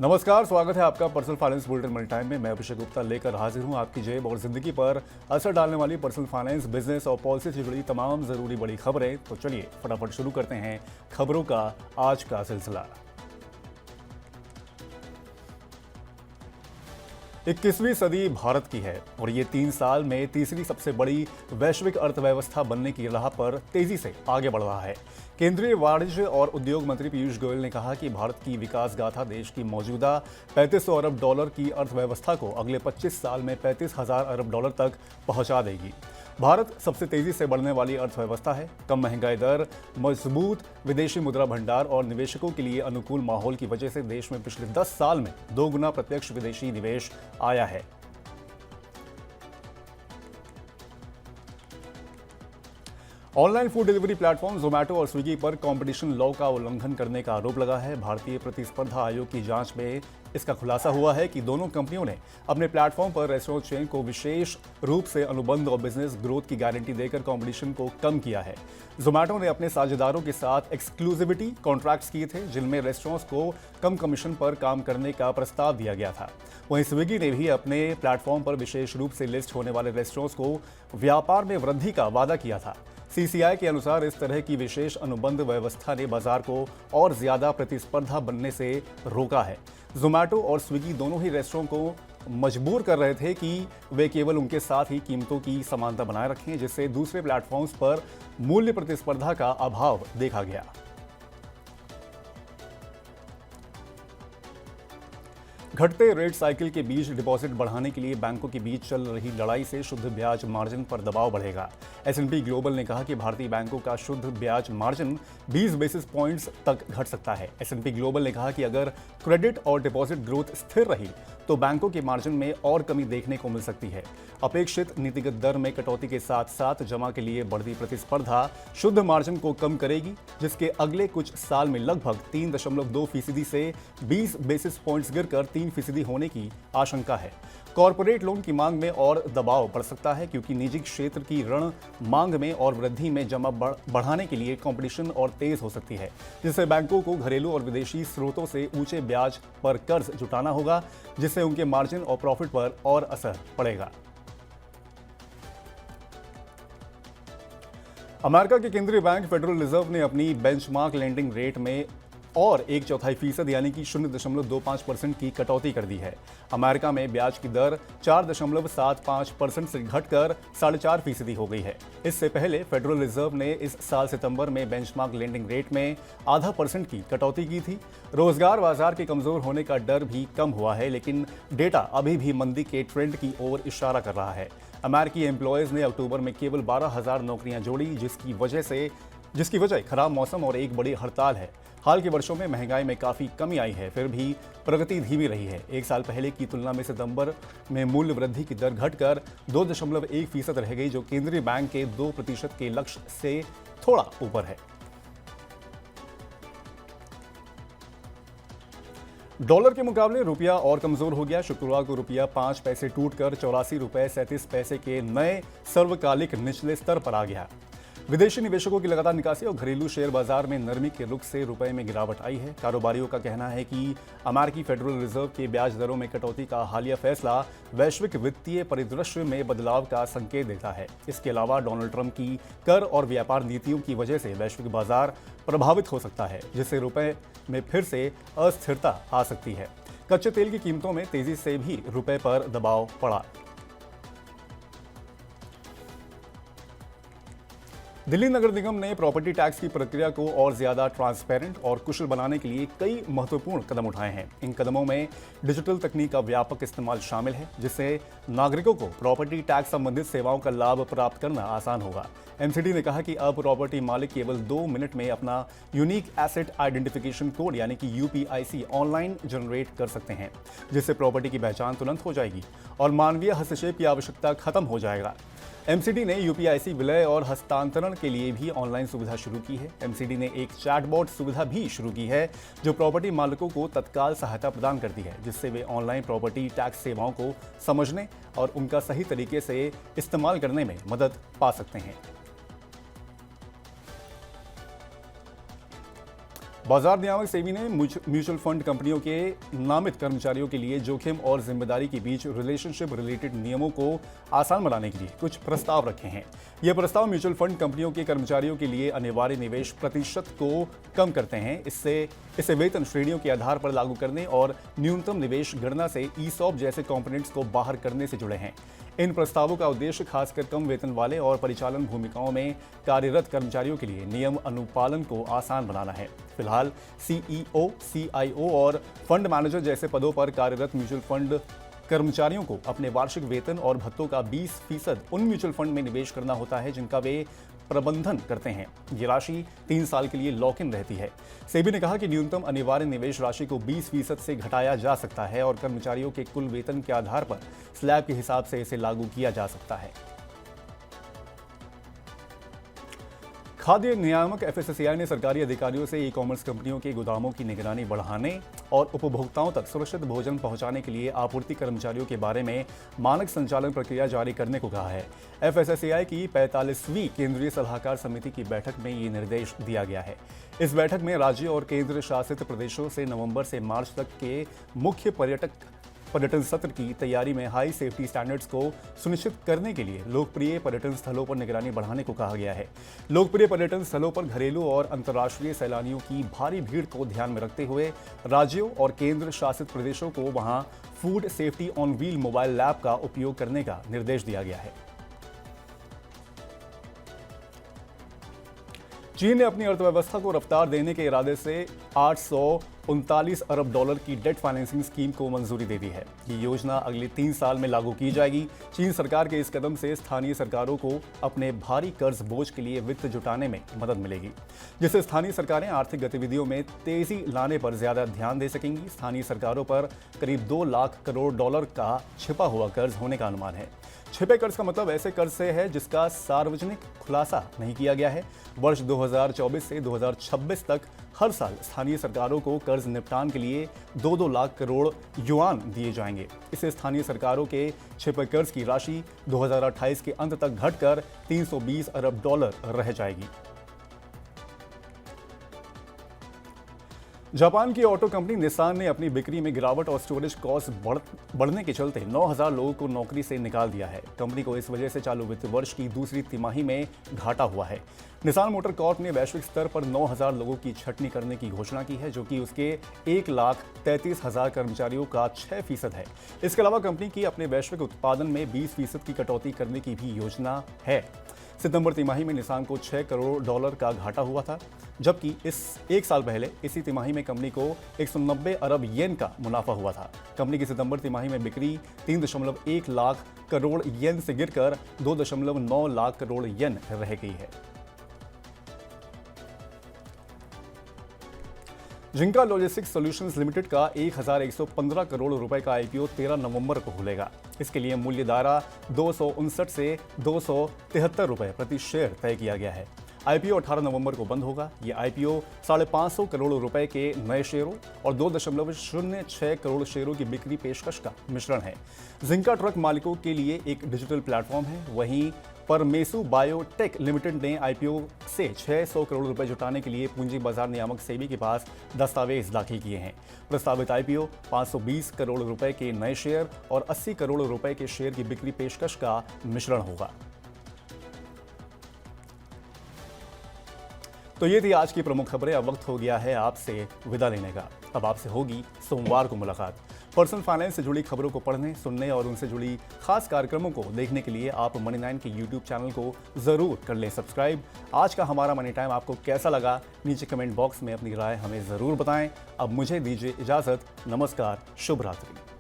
नमस्कार, स्वागत है आपका personal finance bulletin money time में। मैं अभिषेक गुप्ता लेकर हाजिर हूं आपकी जेब और जिंदगी पर असर डालने वाली पर्सनल फाइनेंस, बिजनेस और पॉलिसी से जुड़ी तमाम जरूरी बड़ी खबरें। तो चलिए फटाफट शुरू करते हैं खबरों का आज का सिलसिला। 21वीं सदी भारत की है और ये 3 साल में तीसरी सबसे बड़ी वैश्विक अर्थव्यवस्था बनने की राह पर तेजी से आगे बढ़ रहा है। केंद्रीय वाणिज्य और उद्योग मंत्री पीयूष गोयल ने कहा कि भारत की विकास गाथा देश की मौजूदा 3500 अरब डॉलर की अर्थव्यवस्था को अगले 25 साल में 35,000 अरब डॉलर तक पहुंचा देगी। भारत सबसे तेजी से बढ़ने वाली अर्थव्यवस्था है। कम महंगाई दर, मजबूत विदेशी मुद्रा भंडार और निवेशकों के लिए अनुकूल माहौल की वजह से देश में पिछले 10 साल में 2 गुना प्रत्यक्ष विदेशी निवेश आया है। Online food delivery platform Zomato और स्विगी पर कंपटीशन लॉ का उल्लंघन करने का आरोप लगा है। भारतीय प्रतिस्पर्धा आयोग की जांच में इसका खुलासा हुआ है कि दोनों कंपनियों ने अपने प्लेटफॉर्म पर रेस्टोरेंट चेन को विशेष रूप से अनुबंध और बिजनेस ग्रोथ की गारंटी देकर कंपटीशन को कम किया है। जोमैटो ने अपने साझेदारों के साथ एक्सक्लूसिविटी कॉन्ट्रैक्ट्स किए थे, जिनमें रेस्टोरेंट्स को कम कमीशन पर काम करने का प्रस्ताव दिया गया था। वहीं स्विगी ने भी अपने प्लेटफॉर्म पर विशेष रूप से लिस्ट होने वाले रेस्टोरेंट्स को व्यापार में वृद्धि का वादा किया था। सीसीआई के अनुसार इस तरह की विशेष अनुबंध व्यवस्था ने बाजार को और ज्यादा प्रतिस्पर्धा बनने से रोका है। जोमैटो और स्विगी दोनों ही रेस्टोरेंट को मजबूर कर रहे थे कि वे केवल उनके साथ ही कीमतों की समानता बनाए रखें, जिससे दूसरे प्लेटफॉर्म्स पर मूल्य प्रतिस्पर्धा का अभाव देखा गया। घटते रेट साइकिल के बीच डिपॉजिट बढ़ाने के लिए बैंकों के बीच चल रही लड़ाई से शुद्ध ब्याज मार्जिन पर दबाव बढ़ेगा। S&P ग्लोबल ने कहा कि भारतीय बैंकों का शुद्ध ब्याज मार्जिन 20 बेसिस पॉइंट्स तक घट सकता है। S&P ग्लोबल ने कहा कि अगर क्रेडिट और डिपॉजिट ग्रोथ स्थिर रही तो बैंकों के मार्जिन में और कमी देखने को मिल सकती है। अपेक्षित नीतिगत दर में कटौती के साथ साथ जमा के लिए बढ़ती प्रतिस्पर्धा शुद्ध मार्जिन को कम करेगी, जिसके अगले कुछ साल में लगभग 3.2% से 20 बेसिस पॉइंट्स गिरकर 3% होने की आशंका है। कॉर्पोरेट लोन की मांग में और दबाव बढ़ सकता है, क्योंकि निजी क्षेत्र की ऋण मांग में और वृद्धि में जमा बढ़ाने के लिए कंपटीशन और तेज हो सकती है, जिससे बैंकों को घरेलू और विदेशी स्रोतों से ऊंचे ब्याज पर कर्ज जुटाना होगा, जिससे उनके मार्जिन और प्रॉफिट पर और असर पड़ेगा। अमेरिका के केंद्रीय बैंक फेडरल रिजर्व ने अपनी बेंचमार्क लेंडिंग रेट में और 1/4% यानी कि 0.25% की कटौती कर दी है। अमेरिका में ब्याज की दर 4.75% से घटकर 4.5% हो गई है। इससे पहले फेडरल रिजर्व ने इस साल सितंबर में बेंचमार्क लेंडिंग रेट में 0.5% की कटौती की थी। रोजगार बाजार के कमजोर होने का डर भी कम हुआ है, लेकिन डेटा अभी भी मंदी के ट्रेंड की ओर इशारा कर रहा है। अमेरिकी एम्प्लॉयज ने अक्टूबर में केवल 12,000 नौकरियां जोड़ी, जिसकी वजह खराब मौसम और एक बड़ी हड़ताल है। हाल के वर्षों में महंगाई में काफी कमी आई है, फिर भी प्रगति धीमी रही है। एक साल पहले की तुलना में सितंबर में मूल्य वृद्धि की दर घटकर 2.1% रह गई, जो केंद्रीय बैंक के 2% के लक्ष्य से थोड़ा ऊपर है। डॉलर के मुकाबले रुपया और कमजोर हो गया। शुक्रवार को रुपया 5 पैसे टूटकर 84 रुपये 37 पैसे के नए सर्वकालिक निचले स्तर पर आ गया। विदेशी निवेशकों की लगातार निकासी और घरेलू शेयर बाजार में नरमी के रुख से रुपए में गिरावट आई है। कारोबारियों का कहना है कि अमेरिकी फेडरल रिजर्व के ब्याज दरों में कटौती का हालिया फैसला वैश्विक वित्तीय परिदृश्य में बदलाव का संकेत देता है। इसके अलावा डोनाल्ड ट्रंप की कर और व्यापार नीतियों की वजह से वैश्विक बाजार प्रभावित हो सकता है, जिससे रुपए में फिर से अस्थिरता आ सकती है। कच्चे तेल की कीमतों में तेजी से भी रुपए पर दबाव पड़ा। दिल्ली नगर निगम ने प्रॉपर्टी टैक्स की प्रक्रिया को और ज्यादा ट्रांसपेरेंट और कुशल बनाने के लिए कई महत्वपूर्ण कदम उठाए हैं। इन कदमों में डिजिटल तकनीक का व्यापक इस्तेमाल शामिल है, जिससे नागरिकों को प्रॉपर्टी टैक्स संबंधित सेवाओं का लाभ प्राप्त करना आसान होगा। एमसीडी ने कहा कि अब प्रॉपर्टी मालिक केवल 2 मिनट में अपना यूनिक एसेट आइडेंटिफिकेशन कोड यानी कि यूपीआईसी ऑनलाइन जनरेट कर सकते हैं, जिससे प्रॉपर्टी की पहचान तुरंत हो जाएगी और मानवीय हस्तक्षेप की आवश्यकता खत्म हो जाएगा। एमसीडी ने यूपीआईसी विलय और हस्तांतरण के लिए भी ऑनलाइन सुविधा शुरू की है। एमसीडी ने एक चैटबॉट सुविधा भी शुरू की है, जो प्रॉपर्टी मालिकों को तत्काल सहायता प्रदान करती है, जिससे वे ऑनलाइन प्रॉपर्टी टैक्स सेवाओं को समझने और उनका सही तरीके से इस्तेमाल करने में मदद पा सकते हैं। बाजार नियामक सेबी ने म्यूचुअल फंड कंपनियों के नामित कर्मचारियों के लिए जोखिम और जिम्मेदारी के बीच रिलेशनशिप रिलेटेड नियमों को आसान बनाने के लिए कुछ प्रस्ताव रखे हैं। ये प्रस्ताव म्यूचुअल फंड कंपनियों के कर्मचारियों के लिए अनिवार्य निवेश प्रतिशत को कम करते हैं। इसे वेतन श्रेणियों के आधार पर लागू करने और न्यूनतम निवेश गणना से ईसॉप जैसे कंपोनेंट्स को बाहर करने से जुड़े हैं। इन प्रस्तावों का उद्देश्य खासकर कम वेतन वाले और परिचालन भूमिकाओं में कार्यरत कर्मचारियों के लिए नियम अनुपालन को आसान बनाना है। फिलहाल सीईओ, सीआईओ और फंड मैनेजर जैसे पदों पर कार्यरत म्यूचुअल फंड कर्मचारियों को अपने वार्षिक वेतन और भत्तों का 20% उन म्यूचुअल फंड में निवेश करना होता है जिनका वे प्रबंधन करते हैं। ये राशि 3 साल के लिए लॉक इन रहती है। सेबी ने कहा कि न्यूनतम अनिवार्य निवेश राशि को 20% से घटाया जा सकता है और कर्मचारियों के कुल वेतन के आधार पर स्लैब के हिसाब से इसे लागू किया जा सकता है। खाद्य नियामक एफएसएसएआई ने सरकारी अधिकारियों से ई-कॉमर्स कंपनियों के गोदामों की निगरानी बढ़ाने और उपभोक्ताओं तक सुरक्षित भोजन पहुंचाने के लिए आपूर्ति कर्मचारियों के बारे में मानक संचालन प्रक्रिया जारी करने को कहा है। एफएसएसएआई की 45वीं केंद्रीय सलाहकार समिति की बैठक में ये निर्देश दिया गया है। इस बैठक में राज्यों और केंद्र शासित प्रदेशों से नवंबर से मार्च तक के मुख्य पर्यटन सत्र की तैयारी में हाई सेफ्टी स्टैंडर्ड्स को सुनिश्चित करने के लिए लोकप्रिय पर्यटन स्थलों पर निगरानी बढ़ाने को कहा गया है। लोकप्रिय पर्यटन स्थलों पर घरेलू और अंतर्राष्ट्रीय सैलानियों की भारी भीड़ को ध्यान में रखते हुए राज्यों और केंद्र शासित प्रदेशों को वहां food safety on wheel mobile app का उपयोग करने का निर्देश दिया गया है। चीन ने अपनी अर्थव्यवस्था को रफ्तार देने के इरादे से 839 अरब डॉलर की डेट फाइनेंसिंग स्कीम को मंजूरी दे दी है। ये योजना अगले 3 साल में लागू की जाएगी। चीन सरकार के इस कदम से स्थानीय सरकारों को अपने भारी कर्ज बोझ के लिए वित्त जुटाने में मदद मिलेगी, जिससे स्थानीय सरकारें आर्थिक गतिविधियों में तेजी लाने पर ज्यादा ध्यान दे सकेंगी। स्थानीय सरकारों पर करीब 2 लाख करोड़ डॉलर का छिपा हुआ कर्ज होने का अनुमान है। छिपे कर्ज का मतलब ऐसे कर्ज से है जिसका सार्वजनिक खुलासा नहीं किया गया है। वर्ष 2024 से 2026 तक हर साल स्थानीय सरकारों को कर्ज निपटान के लिए 2-2 लाख करोड़ युआन दिए जाएंगे। इससे स्थानीय सरकारों के छिपे कर्ज की राशि 2028 के अंत तक घटकर 320 अरब डॉलर रह जाएगी। जापान की ऑटो कंपनी निसान ने अपनी बिक्री में गिरावट और स्टोरेज कॉस्ट बढ़ने के चलते 9,000 लोगों को नौकरी से निकाल दिया है। कंपनी को इस वजह से चालू वित्त वर्ष की दूसरी तिमाही में घाटा हुआ है। निसान मोटर कॉर्प ने वैश्विक स्तर पर 9,000 लोगों की छंटनी करने की घोषणा की है, जो कि उसके 1,33,000 कर्मचारियों का 6% है। इसके अलावा कंपनी की अपने वैश्विक उत्पादन में 20% की कटौती करने की भी योजना है। सितंबर तिमाही में निसान को 6 करोड़ डॉलर का घाटा हुआ था, जबकि इस 1 साल पहले इसी तिमाही में कंपनी को 190 अरब येन का मुनाफा हुआ था। कंपनी की सितंबर तिमाही में बिक्री 3.1 लाख करोड़ येन से गिरकर 2.9 लाख करोड़ येन रह गई है। जिंका लॉजिस्टिक्स सॉल्यूशंस लिमिटेड का 1,115 करोड़ रुपए का आईपीओ 13 नवंबर को खुलेगा। इसके लिए मूल्य दायरा 259 से 273 रुपए प्रति शेयर तय किया गया है। आईपीओ 18 नवंबर को बंद होगा। ये आईपीओ 550 करोड़ रुपए के नए शेयरों और 2.06 करोड़ शेयरों की बिक्री पेशकश का मिश्रण है। जिंका ट्रक मालिकों के लिए एक डिजिटल प्लेटफॉर्म है। वहीं परमेसु बायोटेक लिमिटेड ने आईपीओ से 600 करोड़ रुपए जुटाने के लिए पूंजी बाजार नियामक सेबी के पास दस्तावेज दाखिल किए हैं। प्रस्तावित आईपीओ 520 करोड़ रुपए के नए शेयर और 80 करोड़ रुपए के शेयर की बिक्री पेशकश का मिश्रण होगा। तो ये थी आज की प्रमुख खबरें। अब वक्त हो गया है आपसे विदा लेने का। अब आपसे होगी सोमवार को मुलाकात। पर्सनल फाइनेंस से जुड़ी खबरों को पढ़ने, सुनने और उनसे जुड़ी खास कार्यक्रमों को देखने के लिए आप मनी9 के यूट्यूब चैनल को ज़रूर कर लें सब्सक्राइब। आज का हमारा मनी टाइम आपको कैसा लगा, नीचे कमेंट बॉक्स में अपनी राय हमें ज़रूर बताएं। अब मुझे दीजिए इजाज़त। नमस्कार, शुभ रात्रि।